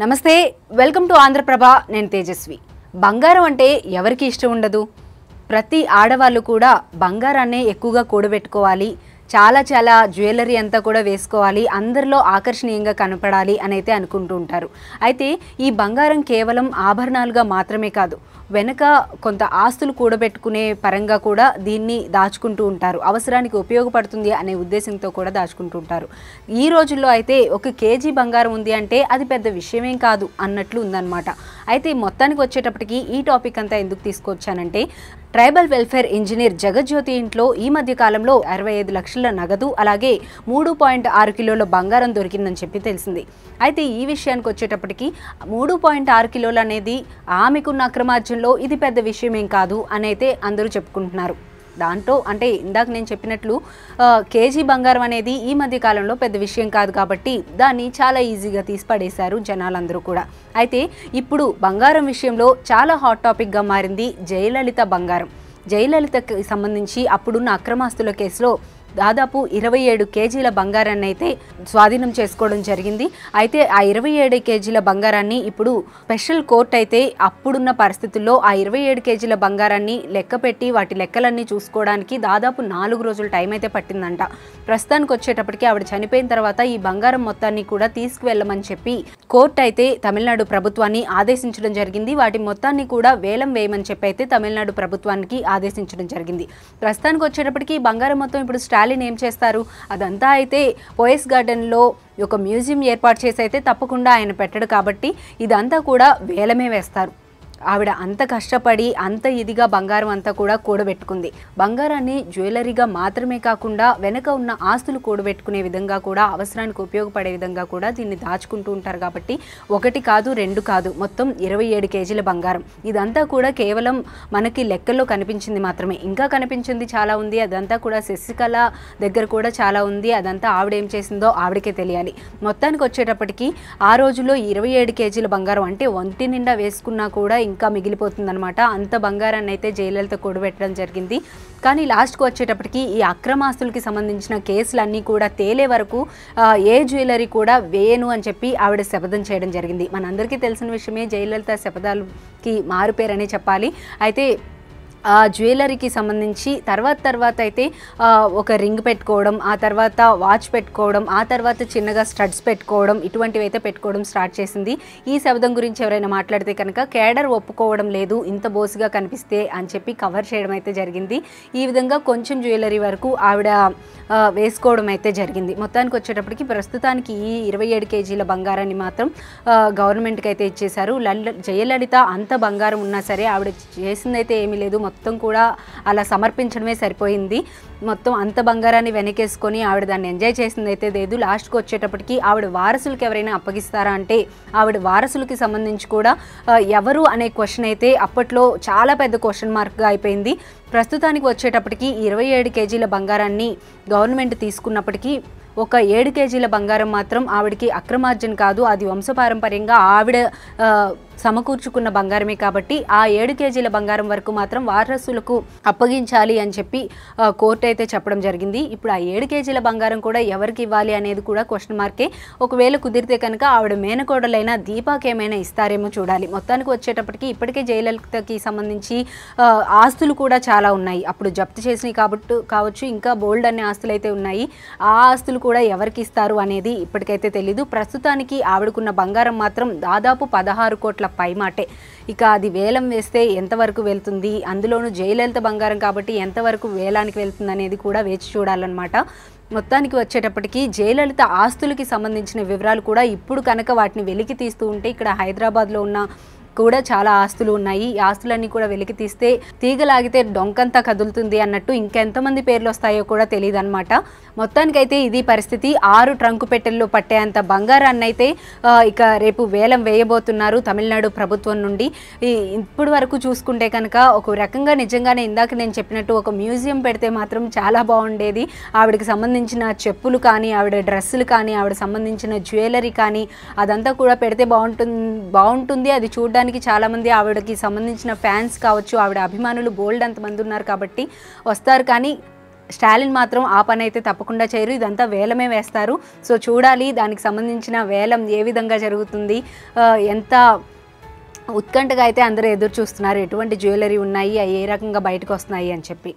నమస్తే, welcome to Andhraprabha. నేను తేజస్వి. బంగారం అంటే ఎవరికి ఇష్టం ఉండదు? ప్రతి ఆడవాళ్ళు కూడా బంగారాన్నే ఎక్కువగా కూడబెట్టుకోవాలి, చాలా జ్యువెలరీ అంతా కూడా వేసుకోవాలి, అందరిలో ఆకర్షణీయంగా కనపడాలి అని అయితే అనుకుంటూ ఉంటారు. అయితే ఈ బంగారం కేవలం ఆభరణాలుగా మాత్రమే కాదు, వెనక కొంత ఆస్తులు కూడబెట్టుకునే పరంగా కూడా దీన్ని దాచుకుంటూ ఉంటారు. అవసరానికి ఉపయోగపడుతుంది అనే ఉద్దేశంతో కూడా దాచుకుంటూ ఉంటారు. ఈ రోజుల్లో అయితే 1 కేజీ బంగారం ఉంది అంటే అది పెద్ద విషయమేం కాదు అన్నట్లు ఉందన్నమాట. అయితే మొత్తానికి వచ్చేటప్పటికి ఈ టాపిక్ అంతా ఎందుకు తీసుకొచ్చానంటే, ట్రైబల్ వెల్ఫేర్ ఇంజనీర్ జగజ్యోతి ఇంట్లో ఈ మధ్య కాలంలో 65 లక్షల నగదు అలాగే 3.6 కిలోల బంగారం దొరికిందని చెప్పి తెలిసింది. అయితే ఈ విషయానికి వచ్చేటప్పటికి 3.6 కిలోలు అనేది ఆమెకున్న అక్రమార్జనలో ఇది పెద్ద విషయమేం కాదు అని అయితే అందరూ చెప్పుకుంటున్నారు. దాంట్లో అంటే ఇందాక నేను చెప్పినట్లు కేజీ బంగారం అనేది ఈ మధ్య కాలంలో పెద్ద విషయం కాదు కాబట్టి దాన్ని చాలా ఈజీగా తీసి పడేశారు జనాలందరూ కూడా. అయితే ఇప్పుడు బంగారం విషయంలో చాలా హాట్ టాపిక్గా మారింది జయలలిత బంగారం. జయలలితకి సంబంధించి అప్పుడున్న అక్రమాస్తుల కేసులో దాదాపు 27 కేజీల బంగారాన్ని అయితే స్వాధీనం చేసుకోవడం జరిగింది. అయితే ఆ 27 కేజీల బంగారాన్ని ఇప్పుడు స్పెషల్ కోర్ట్ అయితే అప్పుడున్న పరిస్థితుల్లో ఆ 27 కేజీల బంగారాన్ని లెక్కపెట్టి వాటి లెక్కలన్నీ చూసుకోవడానికి దాదాపు 4 రోజుల టైం అయితే పట్టిందంట. ప్రస్తుతానికి వచ్చేటప్పటికి ఆవిడ చనిపోయిన తర్వాత ఈ బంగారం మొత్తాన్ని కూడా తీసుకువెళ్ళమని చెప్పి కోర్టు అయితే తమిళనాడు ప్రభుత్వాన్ని ఆదేశించడం జరిగింది. వాటి మొత్తాన్ని కూడా వేలం వేయమని చెప్పి అయితే తమిళనాడు ప్రభుత్వానికి ఆదేశించడం జరిగింది. ప్రస్తుతానికి వచ్చేటప్పటికి బంగారం మొత్తం ఇప్పుడు స్టాలిన్ ఏం చేస్తారు, అదంతా అయితే పోయస్ గార్డెన్లో ఒక మ్యూజియం ఏర్పాటు చేసి అయితే తప్పకుండా ఆయన పెట్టడు కాబట్టి ఇదంతా కూడా వేలమే వేస్తారు. ఆవిడ అంత కష్టపడి అంత ఇదిగా బంగారం అంతా కూడా కూడబెట్టుకుంది. బంగారాన్ని జ్యువెలరీగా మాత్రమే కాకుండా వెనక ఉన్న ఆస్తులు కూడబెట్టుకునే విధంగా కూడా, అవసరానికి ఉపయోగపడే విధంగా కూడా దీన్ని దాచుకుంటూ ఉంటారు. కాబట్టి 1 కాదు 2 కాదు, మొత్తం 27 కేజీల బంగారం. ఇదంతా కూడా కేవలం మనకి లెక్కల్లో కనిపించింది మాత్రమే, ఇంకా కనిపించింది చాలా ఉంది. అదంతా కూడా శశికళ దగ్గర కూడా చాలా ఉంది. అదంతా ఆవిడ ఏం చేసిందో ఆవిడకే తెలియాలి. మొత్తానికి వచ్చేటప్పటికి ఆ రోజుల్లో 27 కేజీల బంగారం అంటే ఒంటి నిండా వేసుకున్నా కూడా ఇంకా మిగిలిపోతుందన్నమాట. అంత బంగారాన్ని అయితే జయలలిత కూడబెట్టడం జరిగింది. కానీ లాస్ట్కి వచ్చేటప్పటికి ఈ అక్రమాస్తులకి సంబంధించిన కేసులన్నీ కూడా తేలే వరకు ఏ జ్యువెలరీ కూడా వేయను అని చెప్పి ఆవిడ శపథం చేయడం జరిగింది. మనందరికీ తెలిసిన విషయమే, జయలలిత శపథాలకి మారుపేరనే చెప్పాలి. అయితే ఆ జ్యువెలరీకి సంబంధించి తర్వాత అయితే ఒక రింగ్ పెట్టుకోవడం, ఆ తర్వాత వాచ్ పెట్టుకోవడం, ఆ తర్వాత చిన్నగా స్టడ్స్ పెట్టుకోవడం, ఇటువంటివి అయితే పెట్టుకోవడం స్టార్ట్ చేసింది. ఈ శబ్దం గురించి ఎవరైనా మాట్లాడితే కనుక కేడర్ ఒప్పుకోవడం లేదు ఇంత బోసుగా కనిపిస్తే అని చెప్పి కవర్ చేయడం అయితే జరిగింది. ఈ విధంగా కొంచెం జ్యువెలరీ వరకు ఆవిడ వేసుకోవడం అయితే జరిగింది. మొత్తానికి వచ్చేటప్పటికి ప్రస్తుతానికి ఈ 27 కేజీల బంగారాన్ని మాత్రం గవర్నమెంట్కి అయితే ఇచ్చేశారు. జయలలిత అంత బంగారం ఉన్నా సరే ఆవిడ చేసిందైతే ఏమీ లేదు, మొత్తం కూడా అలా సమర్పించడమే సరిపోయింది. మొత్తం అంత బంగారాన్ని వెనకేసుకొని ఆవిడ దాన్ని ఎంజాయ్ చేసింది అయితే లేదు. లాస్ట్కి వచ్చేటప్పటికి ఆవిడ వారసులకు ఎవరైనా అప్పగిస్తారా అంటే ఆవిడ వారసులకి సంబంధించి కూడా ఎవరు అనే క్వశ్చన్ అయితే అప్పట్లో చాలా పెద్ద క్వశ్చన్ మార్క్గా అయిపోయింది. ప్రస్తుతానికి వచ్చేటప్పటికి 27 కేజీల బంగారాన్ని గవర్నమెంట్ తీసుకున్నప్పటికీ ఒక 7 కేజీల బంగారం మాత్రం ఆవిడకి అక్రమార్జన కాదు, అది వంశపారంపర్యంగా ఆవిడ సమకూర్చుకున్న బంగారమే కాబట్టి ఆ 7 కేజీల బంగారం వరకు మాత్రం వారసులకు అప్పగించాలి అని చెప్పి కోర్టు అయితే చెప్పడం జరిగింది. ఇప్పుడు ఆ 7 కేజీల బంగారం కూడా ఎవరికి ఇవ్వాలి అనేది కూడా క్వశ్చన్ మార్కే. ఒకవేళ కుదిరితే కనుక ఆవిడ మేనకోడలైన దీపాకి ఏమైనా ఇస్తారేమో చూడాలి. మొత్తానికి వచ్చేటప్పటికి ఇప్పటికే జయలలితకి సంబంధించి ఆస్తులు కూడా చాలా ఉన్నాయి. అప్పుడు జప్తు చేసినవి కావచ్చు, ఇంకా బోల్డ్ అనే ఆస్తులు అయితే ఉన్నాయి. ఆ ఆస్తులు కూడా ఎవరికి ఇస్తారు అనేది ఇప్పటికైతే తెలీదు. ప్రస్తుతానికి ఆవిడకున్న బంగారం మాత్రం దాదాపు 16 కోట్ల పైమాటే. ఇక అది వేలం వేస్తే ఎంతవరకు వెళ్తుంది, అందులోనూ జయలలిత బంగారం కాబట్టి ఎంతవరకు వేలానికి వెళ్తుంది అనేది కూడా వేచి చూడాలన్నమాట. మొత్తానికి వచ్చేటప్పటికి జయలలిత ఆస్తులకి సంబంధించిన వివరాలు కూడా ఇప్పుడు కనుక వాటిని వెలికి తీస్తూ ఉంటే ఇక్కడ హైదరాబాద్లో ఉన్న కూడా చాలా ఆస్తులు ఉన్నాయి. ఈ ఆస్తులన్నీ కూడా వెలికి తీస్తే తీగలాగితే డొంకంతా కదులుతుంది అన్నట్టు ఇంకెంతమంది పేర్లు వస్తాయో కూడా తెలియదు అనమాట. మొత్తానికైతే ఇది పరిస్థితి. 6 ట్రంకు పెట్టెల్లో పట్టేంత బంగారాన్ని అయితే ఇక రేపు వేలం వేయబోతున్నారు తమిళనాడు ప్రభుత్వం నుండి. ఇప్పుడు వరకు చూసుకుంటే కనుక ఒక రకంగా నిజంగానే ఇందాక నేను చెప్పినట్టు ఒక మ్యూజియం పెడితే మాత్రం చాలా బాగుండేది. ఆవిడకి సంబంధించిన చెప్పులు కానీ, ఆవిడ డ్రెస్సులు కానీ, ఆవిడ సంబంధించిన జ్యువెలరీ కానీ అదంతా కూడా పెడితే బాగుంటుంది. అది చూడడానికి చాలామంది ఆవిడకి సంబంధించిన ఫ్యాన్స్ కావచ్చు, ఆవిడ అభిమానులు బోల్డ్ అంతమంది ఉన్నారు కాబట్టి వస్తారు. కానీ స్టాలిన్ మాత్రం ఆ పని అయితే తప్పకుండా చేయరు, ఇదంతా వేలమే వేస్తారు. సో చూడాలి దానికి సంబంధించిన వేలం ఏ విధంగా జరుగుతుంది, ఎంత ఉత్కంఠగా అయితే అందరూ ఎదురు చూస్తున్నారు, ఎటువంటి జ్యువెలరీ ఉన్నాయి, అవి ఏ రకంగా బయటకు వస్తున్నాయి అని చెప్పి.